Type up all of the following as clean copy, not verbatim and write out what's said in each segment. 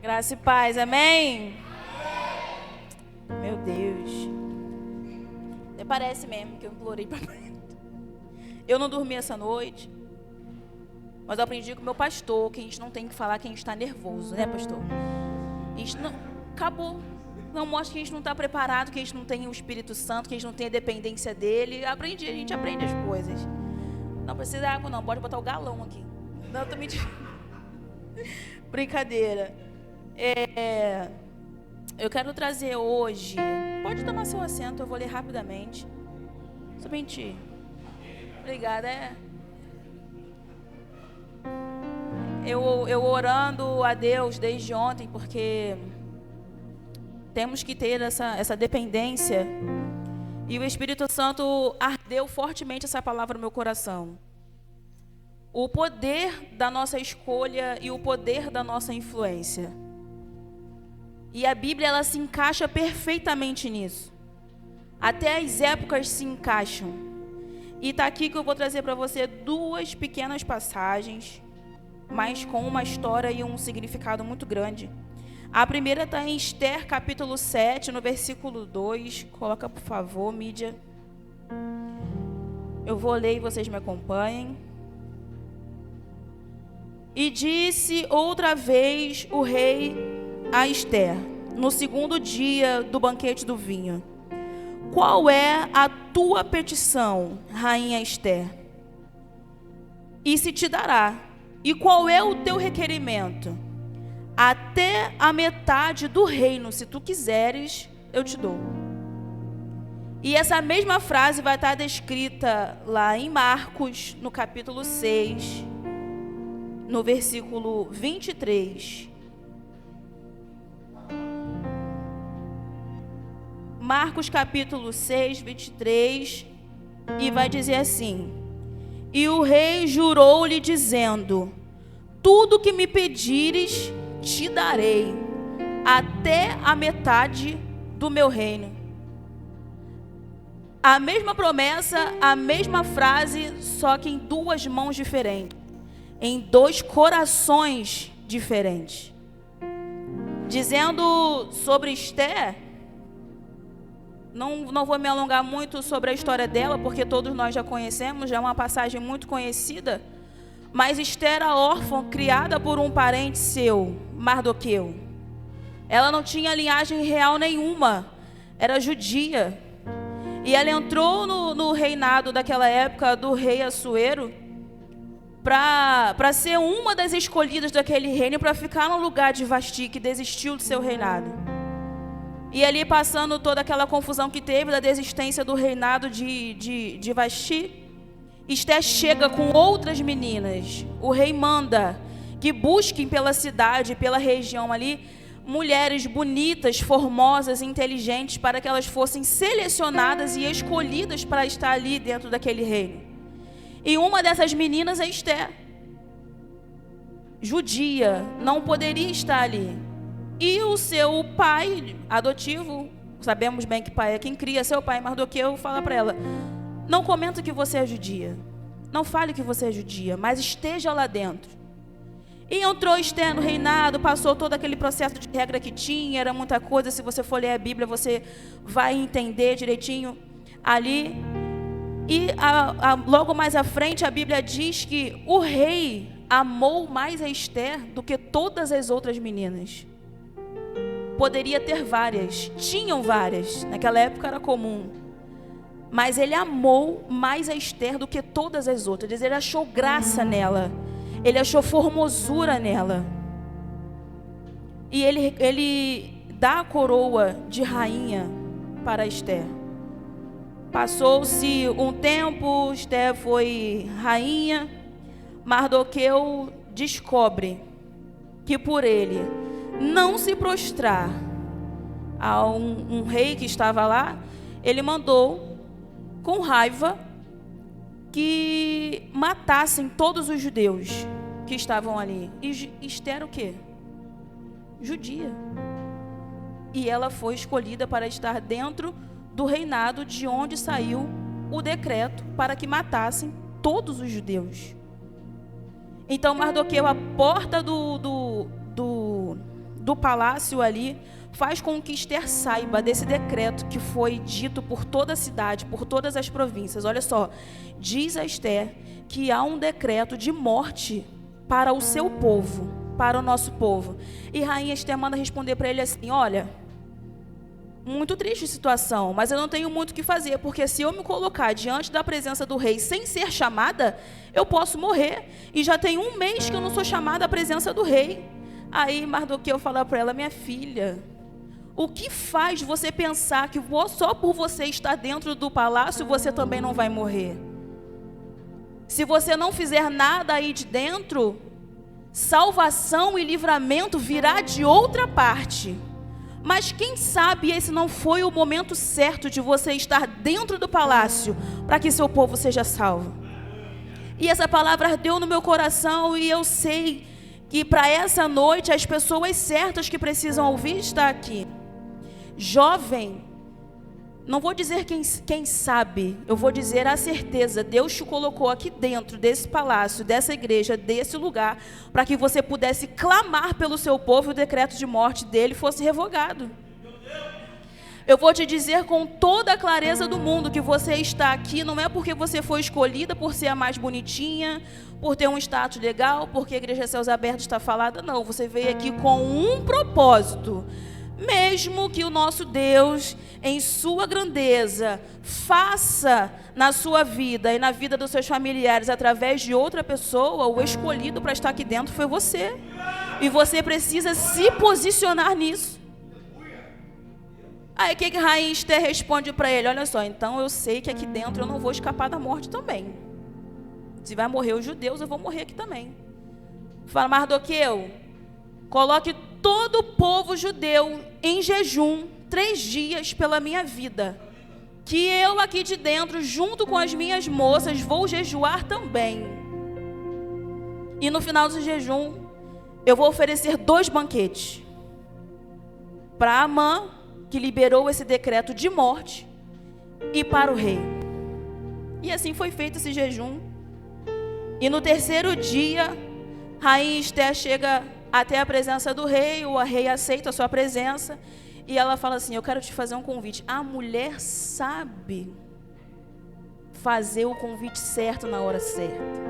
Graça e paz, amém? Meu Deus. Até parece mesmo que eu implorei para Eu não dormi essa noite, mas eu aprendi com o meu pastor que a gente não tem que falar que a gente está nervoso, né, pastor? A gente não... Acabou. Não mostra que a gente não está preparado, que a gente não tem o Espírito Santo, que a gente não tem a dependência dele. A gente aprende as coisas. Não precisa de água não, pode botar o galão aqui. Não, eu tô mentindo. Brincadeira. Eu quero trazer hoje... Pode tomar seu assento, eu vou ler rapidamente. Somente... Obrigada. Eu orando a Deus desde ontem, porque temos que ter essa dependência. E o Espírito Santo ardeu fortemente essa palavra no meu coração. O poder da nossa escolha e o poder da nossa influência. E a Bíblia, ela se encaixa perfeitamente nisso. Até as épocas se encaixam. E está aqui que eu vou trazer para você duas pequenas passagens, mas com uma história e um significado muito grande. A primeira está em Esther, capítulo 7, no versículo 2. Coloca, por favor, mídia. Eu vou ler e vocês me acompanhem. E disse outra vez o rei a Esther, no segundo dia do banquete do vinho: qual é a tua petição, rainha Esther? E se te dará. E qual é o teu requerimento? Até a metade do reino, se tu quiseres, eu te dou. E essa mesma frase vai estar descrita lá em Marcos, no capítulo 6, no versículo 23. Marcos capítulo 6, 23, e vai dizer assim: e o rei jurou-lhe dizendo: tudo que me pedires te darei, até a metade do meu reino. A mesma promessa, a mesma frase, só que em duas mãos diferentes, em dois corações diferentes. Dizendo sobre Esther, não vou me alongar muito sobre a história dela, porque todos nós já conhecemos, já é uma passagem muito conhecida. Mas Esther era órfã, criada por um parente seu, Mardoqueu. Ela não tinha linhagem real nenhuma, era judia. E ela entrou no reinado daquela época do rei Assuero para ser uma das escolhidas daquele reino, para ficar no lugar de Vasti, que desistiu do seu reinado. E ali, passando toda aquela confusão que teve da desistência do reinado de Vasti, Esther chega com outras meninas. O rei manda que busquem pela cidade, pela região ali, mulheres bonitas, formosas, inteligentes, para que elas fossem selecionadas e escolhidas para estar ali dentro daquele reino. E uma dessas meninas é Esther. Judia, não poderia estar ali. E o seu pai adotivo, sabemos bem que pai é quem cria, seu pai Mardoqueu, fala para ela: não comenta que você é judia, não fale que você é judia, mas esteja lá dentro. E entrou Esther no reinado, passou todo aquele processo de regra que tinha, era muita coisa. Se você for ler a Bíblia, você vai entender direitinho ali. E logo mais à frente, a Bíblia diz que o rei amou mais a Esther do que todas as outras meninas. Poderia ter várias, tinham várias, naquela época era comum. Mas ele amou mais a Esther do que todas as outras. Ele achou graça nela, ele achou formosura nela. E ele dá a coroa de rainha para Esther. Passou-se um tempo, Esther foi rainha. Mardoqueu descobre que por ele não se prostrar a um rei que estava lá, ele mandou, com raiva, que matassem todos os judeus que estavam ali. E Esther o quê? Judia. E ela foi escolhida para estar dentro do reinado de onde saiu o decreto para que matassem todos os judeus. Então Mardoqueu, à porta do palácio ali, faz com que Esther saiba desse decreto que foi dito por toda a cidade, por todas as províncias. Olha só, diz a Esther que há um decreto de morte para o seu povo, para o nosso povo. E rainha Esther manda responder para ele assim: olha, muito triste a situação, mas eu não tenho muito o que fazer, porque se eu me colocar diante da presença do rei sem ser chamada, eu posso morrer, e já tem 1 mês que eu não sou chamada à presença do rei. Aí Mardoqueu fala para ela: minha filha, o que faz você pensar que só por você estar dentro do palácio você também não vai morrer? Se você não fizer nada aí de dentro, salvação e livramento virá de outra parte. Mas quem sabe esse não foi o momento certo de você estar dentro do palácio para que seu povo seja salvo. E essa palavra ardeu no meu coração, e eu sei que para essa noite as pessoas certas que precisam ouvir estão aqui. Jovem, não vou dizer quem sabe, eu vou dizer a certeza: Deus te colocou aqui dentro desse palácio, dessa igreja, desse lugar, para que você pudesse clamar pelo seu povo e o decreto de morte dele fosse revogado. Eu vou te dizer com toda a clareza do mundo que você está aqui não é porque você foi escolhida por ser a mais bonitinha, por ter um status legal, porque a Igreja Céus Abertos está falada, não. Você veio aqui com um propósito. Mesmo que o nosso Deus, em sua grandeza, faça na sua vida e na vida dos seus familiares através de outra pessoa, o escolhido para estar aqui dentro foi você. E você precisa se posicionar nisso. Aí o que a rainha Esther responde para ele? Olha só, então eu sei que aqui dentro eu não vou escapar da morte também. Se vai morrer os judeus, eu vou morrer aqui também. Fala: Mardoqueu, coloque todo o povo judeu em jejum 3 dias pela minha vida, que eu aqui de dentro, junto com as minhas moças, vou jejuar também. E no final do jejum, eu vou oferecer 2 banquetes para Amã, que liberou esse decreto de morte, e para o rei. E assim foi feito esse jejum. E no 3º dia, rainha Esther chega até a presença do rei, o rei aceita a sua presença, e ela fala assim: eu quero te fazer um convite. A mulher sabe fazer o convite certo na hora certa.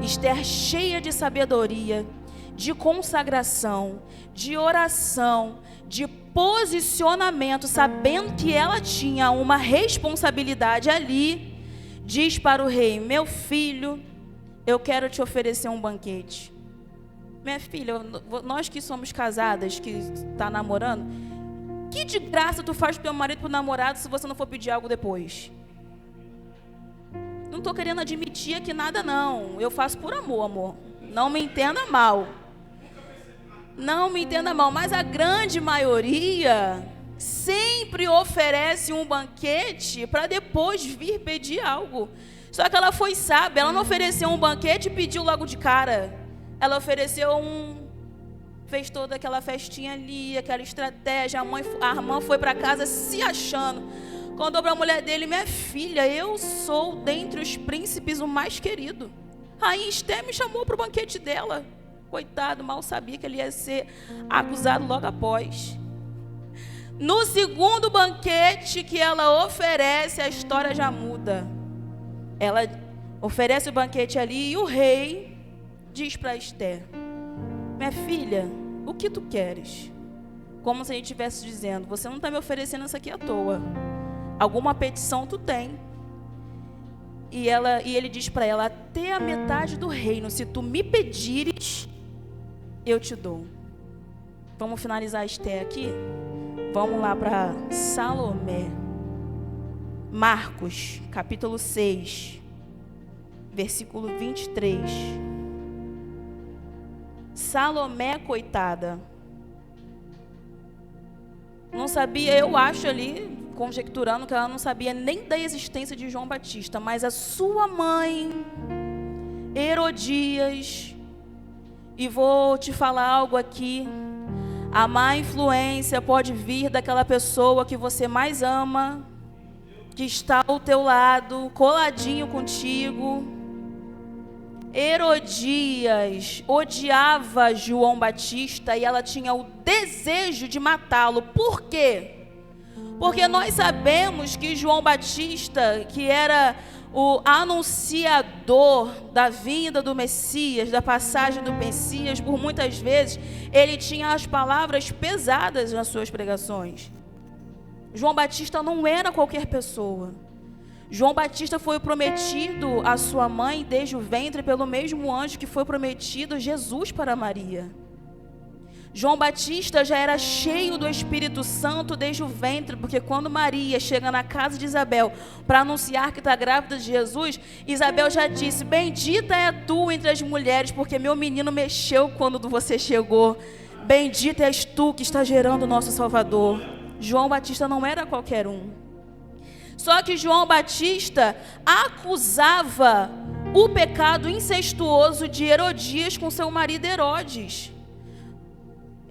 Esther, cheia de sabedoria, de consagração, de oração, de posicionamento, sabendo que ela tinha uma responsabilidade ali, diz para o rei: meu filho, eu quero te oferecer um banquete. Minha filha, nós que somos casadas, que está namorando, que de graça tu faz pro teu marido, pro namorado, se você não for pedir algo depois? Não estou querendo admitir aqui nada, não. Eu faço por amor, amor. Não me entenda mal. Não me entenda mal, mas a grande maioria sempre oferece um banquete para depois vir pedir algo. Só que ela foi sábia, ela não ofereceu um banquete e pediu logo de cara. Ela ofereceu fez toda aquela festinha ali, aquela estratégia. A irmã foi para casa se achando. Contou para a mulher dele: minha filha, eu sou dentre os príncipes o mais querido. Rainha Esther me chamou para o banquete dela. Coitado, mal sabia que ele ia ser acusado logo após. No 2º banquete que ela oferece, a história já muda. Ela oferece o banquete ali e o rei diz para Esther: minha filha, o que tu queres? Como se a gente estivesse dizendo: você não está me oferecendo isso aqui à toa. Alguma petição tu tem. E ele diz para ela: até a metade do reino, se tu me pedires, eu te dou. Vamos finalizar Esther aqui? Vamos lá para Salomé. Marcos, capítulo 6, versículo 23. Salomé, coitada, não sabia, eu acho ali, conjecturando, que ela não sabia nem da existência de João Batista, mas a sua mãe, Herodias, e vou te falar algo aqui: a má influência pode vir daquela pessoa que você mais ama, que está ao teu lado, coladinho contigo. Herodias odiava João Batista e ela tinha o desejo de matá-lo. Por quê? Porque nós sabemos que João Batista, que era o anunciador da vinda do Messias, da passagem do Messias, por muitas vezes, ele tinha as palavras pesadas nas suas pregações. João Batista não era qualquer pessoa. João Batista foi prometido à sua mãe desde o ventre pelo mesmo anjo que foi prometido Jesus para Maria. João Batista já era cheio do Espírito Santo desde o ventre, porque quando Maria chega na casa de Isabel para anunciar que está grávida de Jesus, Isabel já disse: bendita é tu entre as mulheres, porque meu menino mexeu quando você chegou. Bendita és tu que está gerando o nosso Salvador. João Batista não era qualquer um. Só que João Batista acusava o pecado incestuoso de Herodias com seu marido Herodes.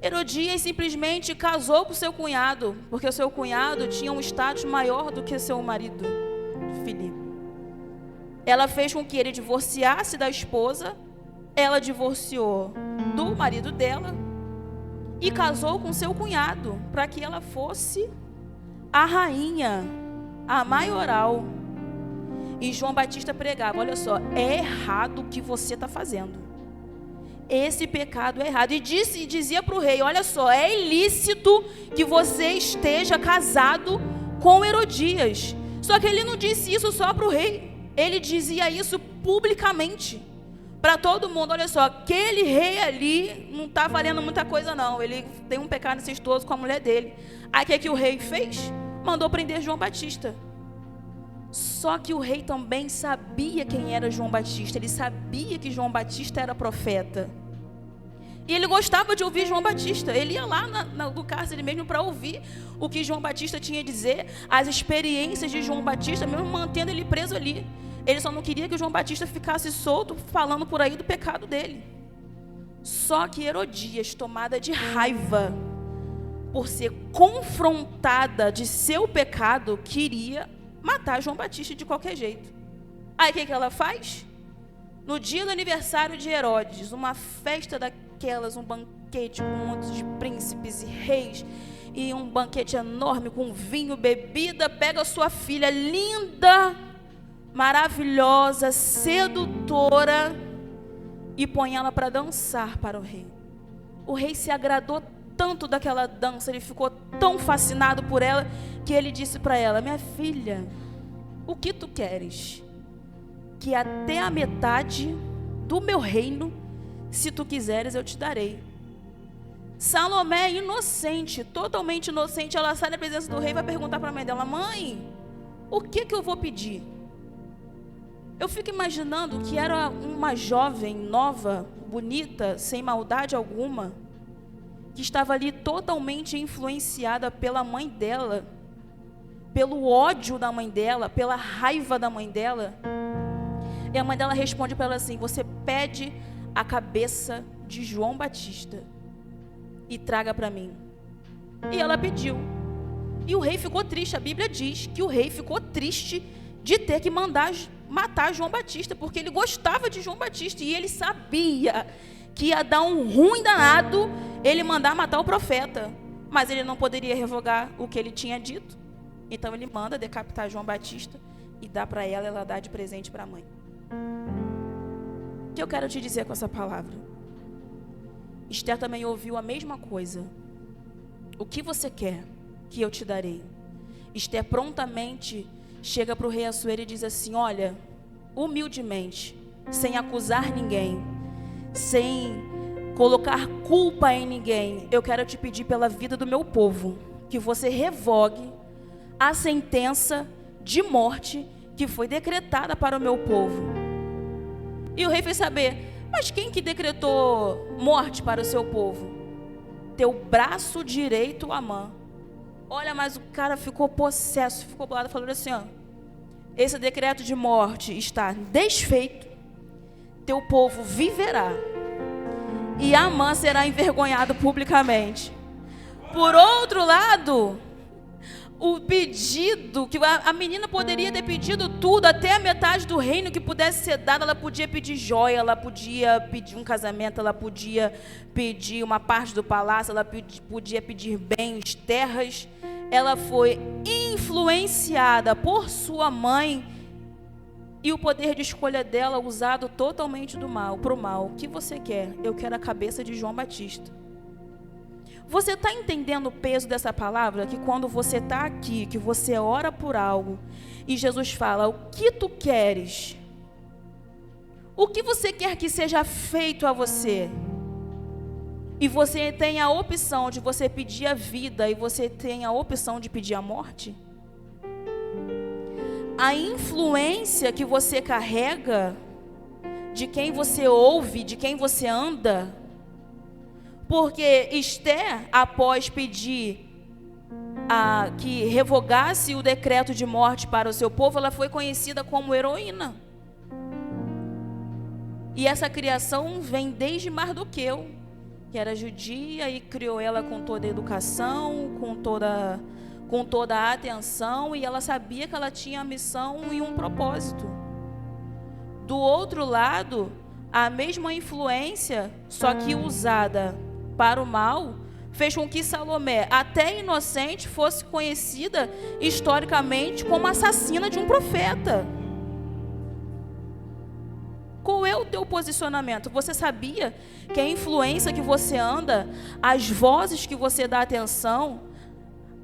Herodias simplesmente casou com seu cunhado, porque o seu cunhado tinha um status maior do que seu marido, Filipe. Ela fez com que ele divorciasse da esposa, ela divorciou do marido dela e casou com seu cunhado, para que ela fosse a rainha, a maioral. E João Batista pregava: olha só, é errado o que você está fazendo. Esse pecado é errado. E dizia para o rei: olha só, é ilícito que você esteja casado com Herodias. Só que ele não disse isso só para o rei. Ele dizia isso publicamente para todo mundo: olha só, aquele rei ali não está valendo muita coisa não. Ele tem um pecado incestuoso com a mulher dele. Aí o que o rei fez? Mandou prender João Batista. Só que o rei também sabia quem era João Batista. Ele sabia que João Batista era profeta. E ele gostava de ouvir João Batista. Ele ia lá no cárcere mesmo para ouvir o que João Batista tinha a dizer, as experiências de João Batista, mesmo mantendo ele preso ali. Ele só não queria que João Batista ficasse solto, falando por aí do pecado dele. Só que Herodias, tomada de raiva por ser confrontada de seu pecado, queria matar João Batista de qualquer jeito. Aí o que ela faz? No dia do aniversário de Herodes, uma festa daquelas, um banquete com um monte de príncipes e reis, e um banquete enorme com vinho, bebida, pega a sua filha linda, maravilhosa, sedutora, e põe ela para dançar para o rei. O rei se agradou tanto daquela dança, ele ficou tão fascinado por ela, que ele disse para ela: minha filha, o que tu queres? Que até a metade do meu reino, se tu quiseres, eu te darei. Salomé, inocente, totalmente inocente, ela sai da presença do rei e vai perguntar para a mãe dela: mãe, o que eu vou pedir? Eu fico imaginando que era uma jovem nova, bonita, sem maldade alguma, que estava ali totalmente influenciada pela mãe dela, pelo ódio da mãe dela, pela raiva da mãe dela. E a mãe dela responde para ela assim: você pede a cabeça de João Batista e traga para mim. E ela pediu. E o rei ficou triste. A Bíblia diz que o rei ficou triste de ter que mandar matar João Batista, porque ele gostava de João Batista e ele sabia que ia dar um ruim danado ele mandar matar o profeta, mas ele não poderia revogar o que ele tinha dito. Então ele manda decapitar João Batista e dá para ela, ela dá de presente para a mãe. O que eu quero te dizer com essa palavra? Esther também ouviu a mesma coisa. O que você quer que eu te darei? Esther prontamente chega para o rei Assuero e diz assim: olha, humildemente, sem acusar ninguém, sem colocar culpa em ninguém, eu quero te pedir pela vida do meu povo, que você revogue a sentença de morte que foi decretada para o meu povo. E o rei fez saber: mas quem que decretou morte para o seu povo? Teu braço direito, Amã. Olha, mas o cara ficou possesso, ficou bolado, falou assim: ó, esse decreto de morte está desfeito, teu povo viverá, e Amã será envergonhado publicamente. Por outro lado, o pedido, que a menina poderia ter pedido tudo, até a metade do reino que pudesse ser dado. Ela podia pedir joia, ela podia pedir um casamento, ela podia pedir uma parte do palácio, ela podia pedir bens, terras. Ela foi influenciada por sua mãe e o poder de escolha dela usado totalmente para o mal. O que você quer? Eu quero a cabeça de João Batista. Você está entendendo o peso dessa palavra? Que quando você está aqui, que você ora por algo, e Jesus fala, o que tu queres? O que você quer que seja feito a você? E você tem a opção de você pedir a vida, e você tem a opção de pedir a morte? A influência que você carrega, de quem você ouve, de quem você anda. Porque Esther, após pedir que revogasse o decreto de morte para o seu povo, ela foi conhecida como heroína. E essa criação vem desde Mardoqueu, que era judia, e criou ela com toda a educação, com toda a atenção, e ela sabia que ela tinha a missão e um propósito. Do outro lado, a mesma influência, só que usada para o mal, fez com que Salomé, até inocente, fosse conhecida historicamente como assassina de um profeta. Qual é o teu posicionamento? Você sabia que a influência que você anda, as vozes que você dá atenção,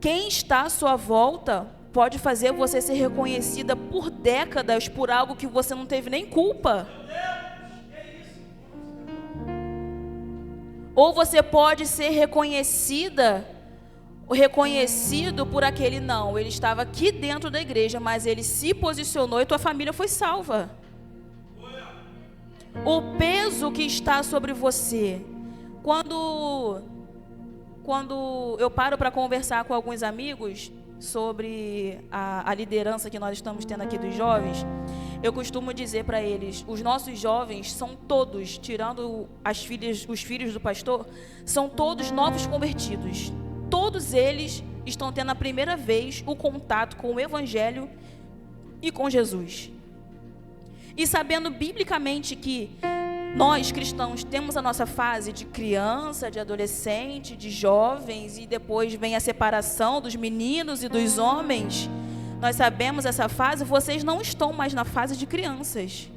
quem está à sua volta, pode fazer você ser reconhecida por décadas por algo que você não teve nem culpa? Ou você pode ser reconhecido por aquele não. Ele estava aqui dentro da igreja, mas ele se posicionou e tua família foi salva. O peso que está sobre você. Quando eu paro para conversar com alguns amigos sobre a liderança que nós estamos tendo aqui dos jovens, eu costumo dizer para eles, os nossos jovens são todos, tirando os filhos do pastor, são todos novos convertidos. Todos eles estão tendo a primeira vez o contato com o Evangelho e com Jesus. E sabendo biblicamente que nós cristãos temos a nossa fase de criança, de adolescente, de jovens, e depois vem a separação dos meninos e dos homens. Nós sabemos essa fase, vocês não estão mais na fase de crianças.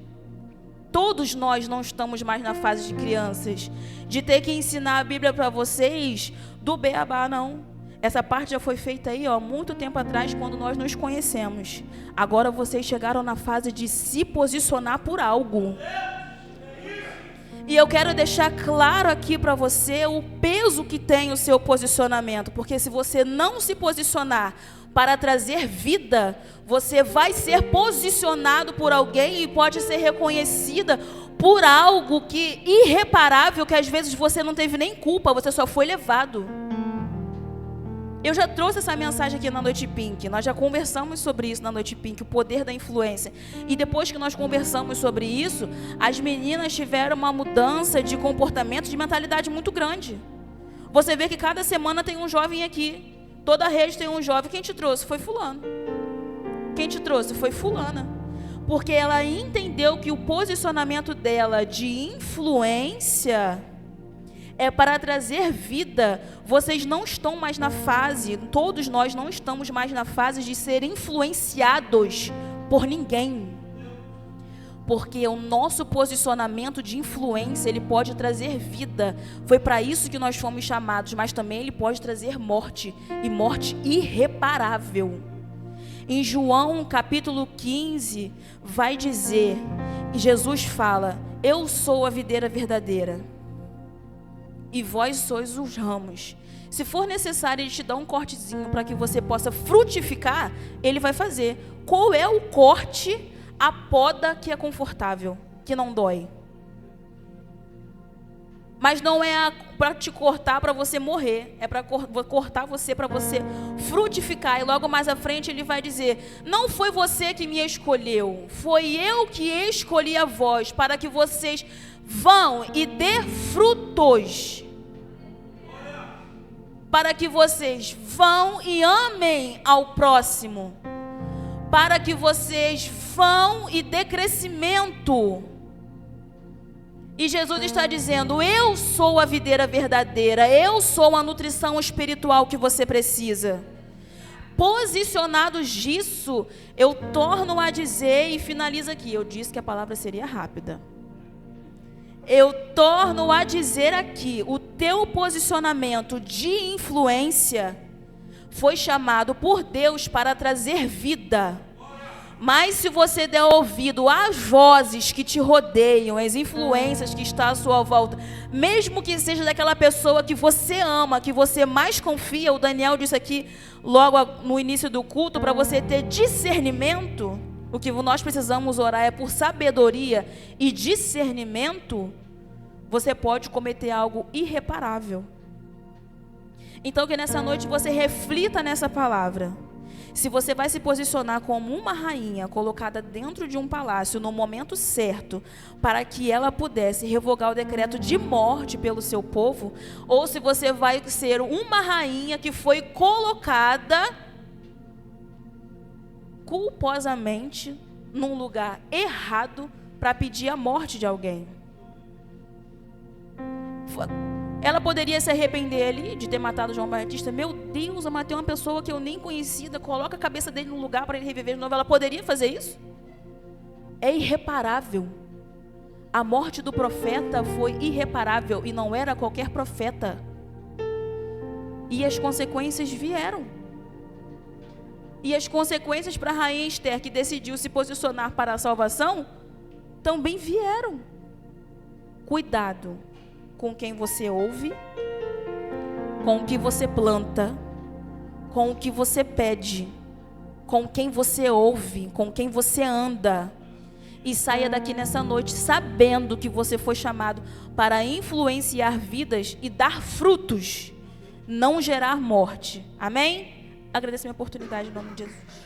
Todos nós não estamos mais na fase de crianças, de ter que ensinar a Bíblia para vocês do beabá, não. Essa parte já foi feita aí, muito tempo atrás, quando nós nos conhecemos. Agora vocês chegaram na fase de se posicionar por algo. E eu quero deixar claro aqui para você o peso que tem o seu posicionamento, porque se você não se posicionar para trazer vida, você vai ser posicionado por alguém e pode ser reconhecida por algo irreparável, que às vezes você não teve nem culpa, você só foi levado. Eu já trouxe essa mensagem aqui na Noite Pink, nós já conversamos sobre isso na Noite Pink, o poder da influência. E depois que nós conversamos sobre isso, as meninas tiveram uma mudança de comportamento, de mentalidade muito grande. Você vê que cada semana tem um jovem aqui, toda a rede tem um jovem. Quem te trouxe? Foi fulano. Quem te trouxe? Foi fulana. Porque ela entendeu que o posicionamento dela de influência é para trazer vida. Vocês não estão mais na fase, todos nós não estamos mais na fase de ser influenciados por ninguém. Porque o nosso posicionamento de influência, ele pode trazer vida. Foi para isso que nós fomos chamados, mas também ele pode trazer morte, e morte irreparável. Em João capítulo 15, vai dizer, Jesus fala, eu sou a videira verdadeira, e vós sois os ramos. Se for necessário ele te dar um cortezinho para que você possa frutificar, ele vai fazer. Qual é o corte? A poda que é confortável, que não dói. Mas não é para te cortar para você morrer, é para cortar você para você frutificar. E logo mais à frente ele vai dizer, não foi você que me escolheu, foi eu que escolhi a vós, para que vocês vão e dê frutos. para que vocês vão e amem ao próximo, para que vocês vão e dê crescimento. E Jesus está dizendo: eu sou a videira verdadeira, eu sou a nutrição espiritual que você precisa. Posicionados disso, eu torno a dizer e finalizo aqui. Eu disse que a palavra seria rápida. Eu torno a dizer aqui, o teu posicionamento de influência foi chamado por Deus para trazer vida. Mas se você der ouvido às vozes que te rodeiam, às influências que estão à sua volta, mesmo que seja daquela pessoa que você ama, que você mais confia, o Daniel disse aqui logo no início do culto, para você ter discernimento, o que nós precisamos orar é por sabedoria e discernimento, você pode cometer algo irreparável. Então que nessa noite você reflita nessa palavra. Se você vai se posicionar como uma rainha colocada dentro de um palácio no momento certo, para que ela pudesse revogar o decreto de morte pelo seu povo, ou se você vai ser uma rainha que foi colocada culposamente num lugar errado para pedir a morte de alguém. Ela poderia se arrepender ali de ter matado João Batista. Meu Deus, eu matei uma pessoa que eu nem conhecia, coloca a cabeça dele no lugar para ele reviver de novo. Ela poderia fazer isso? É irreparável. A morte do profeta foi irreparável e não era qualquer profeta. E as consequências vieram. E as consequências para a rainha Esther, que decidiu se posicionar para a salvação, também vieram. Cuidado com quem você ouve, com o que você planta, com o que você pede, com quem você ouve, com quem você anda. E saia daqui nessa noite sabendo que você foi chamado para influenciar vidas e dar frutos, não gerar morte. Amém? Agradeço a minha oportunidade em nome de Jesus.